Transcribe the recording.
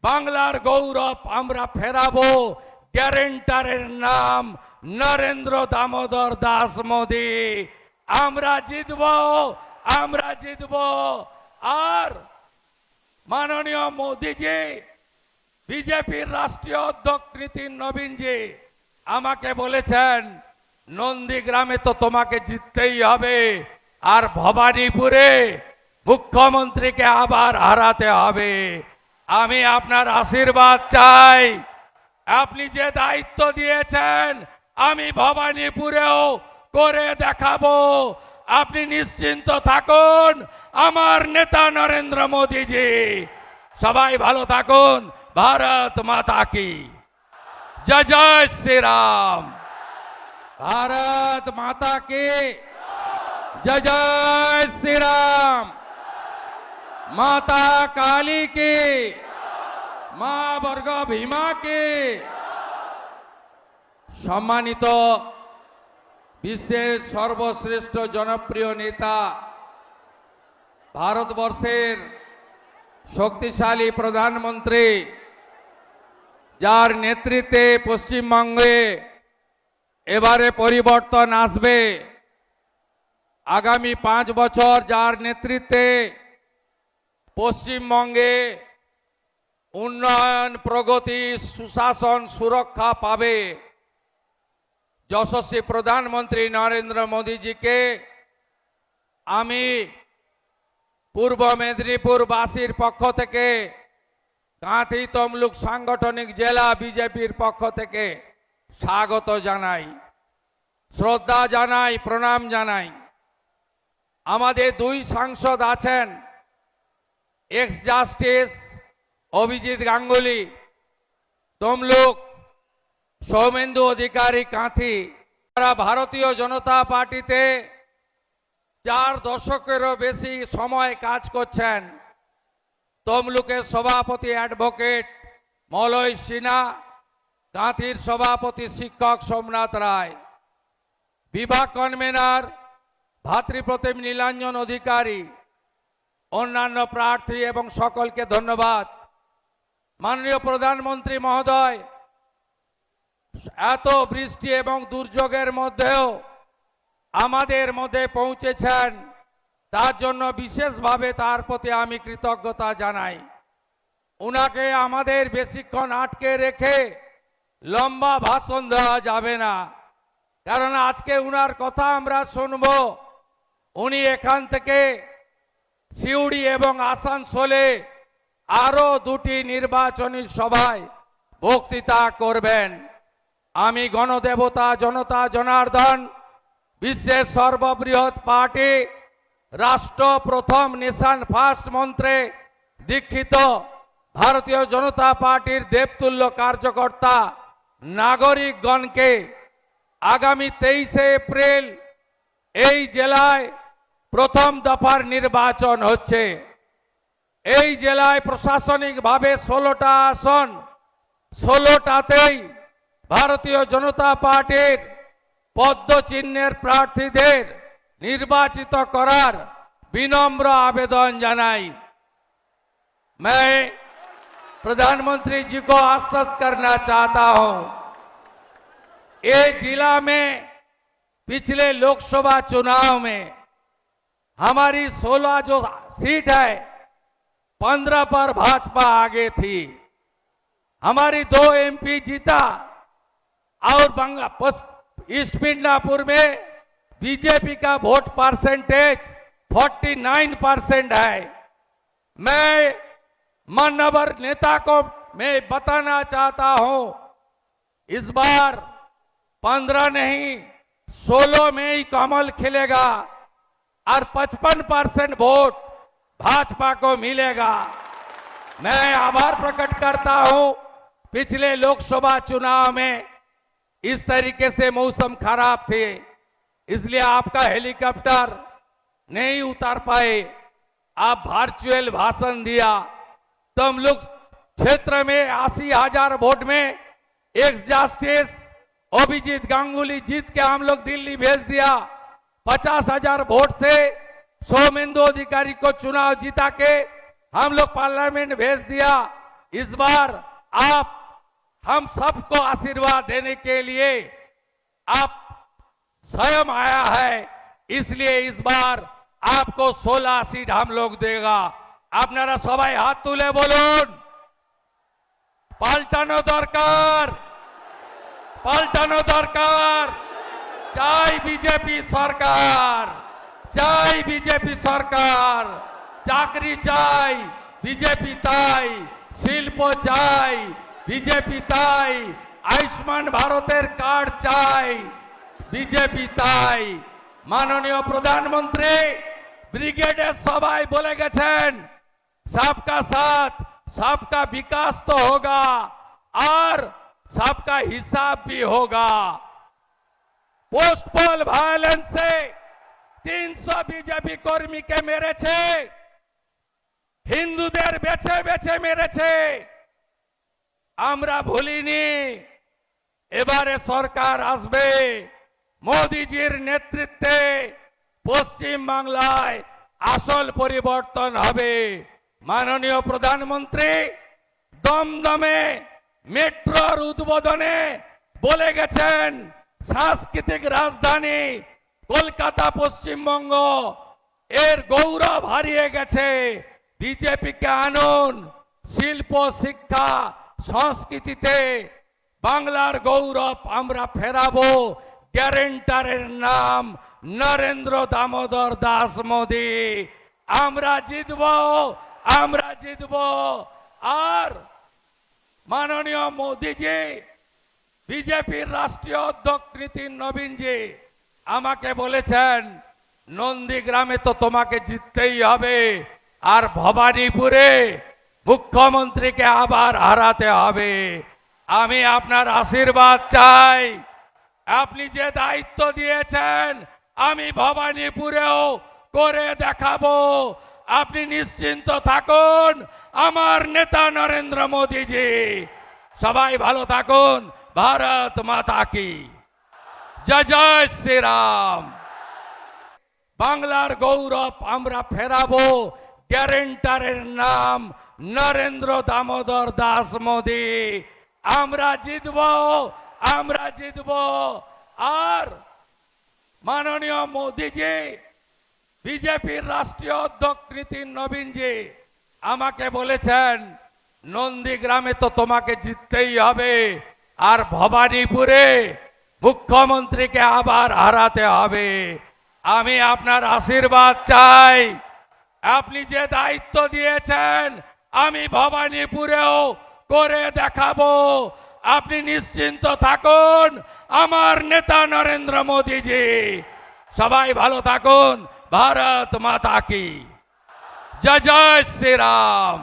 বাংলার গৌরব আমরা ফেরাবো। গ্যারেন্টারের নাম নরেন্দ্র দামোদর দাস মোদী। আমরা জিতব, আমরা জিতব। আর মাননীয় মোদীজি, বিজেপির রাষ্ট্রীয় অধ্যক্ষ নীতিন নবীনজি আমাকে বলেছেন নন্দীগ্রামে তো তোমাকে জিততেই হবে, আর ভবানীপুরে মুখ্যমন্ত্রীকে আবার হারাতে হবে। আমি আপনার আশীর্বাদ চাই। আপনি যে দায়িত্ব দিয়েছেন আমি ভবানীপুরেও করে দেখাবো। আপনি নিশ্চিন্ত থাকুন, আমার নেতা নরেন্দ্র মোদীজি। সবাই ভালো থাকুন। भारत माता की जय। जय श्री राम। भारत माता की जय। जय श्री राम। माता काली की, मां वर्ग भीमा की। सम्मानित विश्वेर सर्वश्रेष्ठ जनप्रिय नेता, भारतवर्षेर शक्तिशाली प्रधानमंत्री, जार नेतृत्वे पश्चिमबंगे एबारे परिवर्तन आसबे। आगामी 5 बछर जार नेतृत्वे पश्चिमबंगे उन्नयन, प्रगति, सुशासन, सुरक्षा पाबे। यशस्वी प्रधानमंत्री नरेंद्र मोदी जी के आमी पूर्व मेदिनीपुरबासीर पक्ष थेके, कांथी तमलुक सांगठनिक जिला बीजेपीर पक्ष थेके स्वागत जानाई, श्रद्धा जानाई, प्रणाम जानाई। आमादेर दुई सांसद आছেন, एक्स जस्टिस अभिजित गांगुली तमलुक, सौमेंदु अधिकारी कांथी। भारतीय जनता पार्टीते 4 दशकेरो बेशी समय काज करছেন। तमलुकेर सभापति एडवोकेट मलय सिन्हा, कांथीर सभापति शिक्षक सोमनाथ राय, विभाग कन्वेनर भातृप्रतिम नीलांजन अधिकारी, अन्यान्य प्रार्थी एवं सकल के धन्यवाद। माननीय प्रधानमंत्री महोदय, एत बृष्टि एवं दुर्योगेर मध्येও आमादेर मध्य पहुंचेছেন, तार जन्य विशेष भावे तार प्रति आमी कृतज्ञता जानाई। उनाके आमादेर बेशिक्षण आटके रेखे लम्बा भाषण देওয়া যাবে না, কারণ আজকে উনার কথা আমরা শুনবো। উনি এখান থেকে সিউড়ি এবং আসানসোলে আরো 2টি নির্বাচনী সভায় বক্তৃতা করবেন। আমি গণদেবতা জনতা জনার্দন, विश्व सर्वबृहत पार्टी, राष्ट्र प्रथम नेशन फार्स्ट मंत्रे दीक्षित भारतीय जनता पार्टीर देवतुल्य कार्यकर्ता नागरिकगण के आगामी 23 एप्रिल এই জেলায় प्रथम दफार निर्वाचन হচ্ছে। এই জেলায় प्रशासनिक भावे 16টা आसन, 16টাতেই भारतीय जनता पार्टीर पद्म चिन्हेर प्रार्थीदेर निर्वाचित करार विनम्र आवेदन जानाई। मैं प्रधानमंत्री जी को आश्वस्त करना चाहता हूं, ये जिला में पिछले लोकसभा चुनाव में हमारी 16 जो सीट है 15 पर भाजपा आगे थी। हमारी 2 एमपी जीता और ईस्ट मिदनापुर में बीजेपी का वोट परसेंटेज 49% है। मैं माननीय नेता को मैं बताना चाहता हूं, इस बार 15 नहीं 16 में ही कमल खिलेगा और 55% वोट भाजपा को मिलेगा। मैं आभार प्रकट करता हूं, पिछले लोकसभा चुनाव में इस तरीके से मौसम खराब थे, इसलिए आपका हेलीकॉप्टर नहीं उतार पाए, आप वर्चुअल भाषण दिया। तमलुक क्षेत्र में 80,000 वोट में एक्स जस्टिस अभिजीत गांगुली जीत के हम लोग दिल्ली भेज दिया। 50,000 वोट से सौमेंदु अधिकारी को चुनाव जीता के हम लोग पार्लियामेंट भेज दिया। इस बार आप हम सबको आशीर्वाद देने के लिए आप स्वयं आया है, इसलिए इस बार आपको 16 सीट हम लोग देगा। আপনারা সবাই হাত তুলে বলুন পাল্টানো দরকার, পাল্টানো দরকার। চাই বিজেপি সরকার, চাই বিজেপি সরকার। চাকরি চাই, বিজেপি তাই। শিল্প চাই, বিজেপি তাই। আয়ুষ্মান ভারতের কার্ড চাই, বিজেপি তাই। মাননীয় প্রধানমন্ত্রী ব্রিগেডের সবাই বলে গেছেন सबका साथ सबका विकास तो होगा और सबका हिसाब भी होगा। पोस्ट पोल वायलेंस से 300 बीजेपी कर्मी के मेरेছে, হিন্দুদের বেছে বেছে মেরেছে। আমরা ভুলিনি, এবারে সরকার আসবে মোদিজির নেতৃত্বে। পশ্চিম বাংলায় আসল পরিবর্তন হবে। মাননীয় প্রধানমন্ত্রী দমদমে মেট্রোর উদ্বোধনে বলে গেছেন সাংস্কৃতিক রাজধানী কলকাতা পশ্চিমবঙ্গ এর গৌরব হারিয়ে গেছে। বিজেপিকে আনুন, শিল্প শিক্ষা সংস্কৃতিতে বাংলার গৌরব আমরা ফেরাবো। গ্যারেন্টারের নাম নরেন্দ্র দামোদর দাস মোদি। আমরা জিতবো, আমরা জিতবো। আর মাননীয় মোদিজি, বিজেপির রাষ্ট্রীয় অধ্যক্ষ নীতিন নবীনজি আমাকে বলেছেন নন্দীগ্রামে তো তোমাকে জিততেই হবে, আর ভবানীপুরে মুখ্যমন্ত্রীকে আবার হারাতে হবে। আমি আপনার আশীর্বাদ চাই। আপনি যে দায়িত্ব দিয়েছেন আমি ভবানীপুরেও করে দেখাবো। আপনি নিশ্চিন্ত থাকুন, আমার নেতা নরেন্দ্র মোদিজি। সবাই ভালো থাকুন। ভারত মাতা কি জয়, জয় শ্রীরাম। বাংলার গৌরব আমরা ফেরাবো। গ্যারেন্টারের নাম নরেন্দ্র দামোদর দাস মোদি। আমরা জিতবো, আমরা জিতবো। আর মাননীয় মোদিজি, বিজেপির রাষ্ট্রীয় অধ্যক্ষ নীতিন নবীনজি আমাকে বলেছেন নন্দীগ্রামে তো তোমাকে জিততেই হবে, আর ভবানীপুরে মুখ্যমন্ত্রীকে আবার হারাতে হবে। আমি আপনার আশীর্বাদ চাই। আপনি যে দায়িত্ব দিয়েছেন আমি ভবানীপুরেও করে দেখাবো। আপনি নিশ্চিন্ত থাকুন, আমার নেতা নরেন্দ্র মোদিজি। সবাই ভালো থাকুন। ভারত মাতা কি জয়, জয় শ্রীরাম।